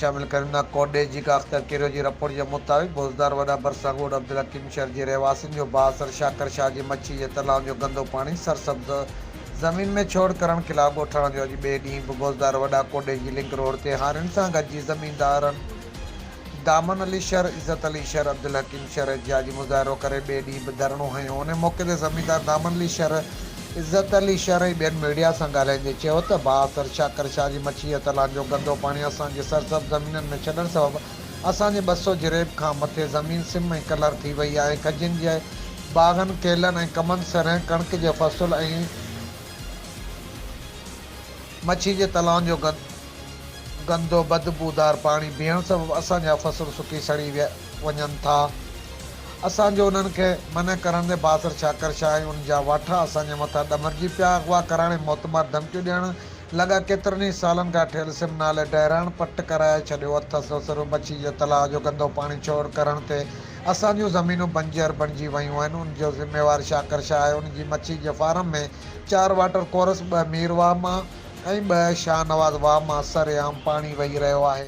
शामिल करींदा। कोडे जी अख्तर किरो जी रिपोर्ट के मुताबिक भोजदार वॾा बरसागोड अब्दुल हकीम शहर के रहवासियों जो बासर शाकर शाह की मच्छी के तलाव जो गंदो पानी सरसब्ज ज़मीन में छोड़ करण खिलाफ ॻोठण जो अॼु ॿिए ॾींहुं बि भोजदार वॾा कोडे जी लिंक रोड ते हारियुनि सां गॾिजी ज़मीनदारनि दामन अली शहर, इज़त अली शहर, अब्दुल हकीम शहर एहतिजाजी मुज़ाहिरो करे ॿिए ॾींहुं बि धरणो हयो। उन मौक़े ते ज़मीनदार दामन अली शहर, इज़त अली शहर ऐं ॿियनि मीडिया सां ॻाल्हाईंदे चयो त बासर शाकर शाह जी मच्छी जे तलाव जो गंदो पाणी असांजे सरसब्ज़ ज़मीननि में छॾण सबबि असांजे 200 जिरेब खां मथे ज़मीन सिम ऐं कलर थी वई आहे। खजिन जे बाग़नि, केलनि ऐं कमनि सर कणिक जे फ़सुल ऐं मच्छी जे तलाव जो गंदो बदबूदार पानी बीहण सबबि असांजा फ़सुल सुकी सड़ी वञनि था। असांजो उन्हनि खे मन करण ते बासर शाकर शाह ऐं उन जा वाठा असांजे मथां ॾमरजी पिया, अगवा कराइण, मौतमार धमकियूं ॾियण लॻा। केतिरनि ई सालनि खां ठहियल सिम नाले डहिराइण पट कराए छॾियो अथसि। सिर्फ़ु मच्छी जे तलाव जो गंदो पाणी छोड़ करण ते असांजूं ज़मीनूं बंजर बणिजी वियूं आहिनि। उन जो ज़िम्मेवार शाकर शाह आहे। उन जी मच्छी जे फार्म में 4 वाटर कोरस, 2 मीर वाह मां ऐं 2 शाहनवाज़ वाह मां सरेआम पाणी वही रहियो आहे।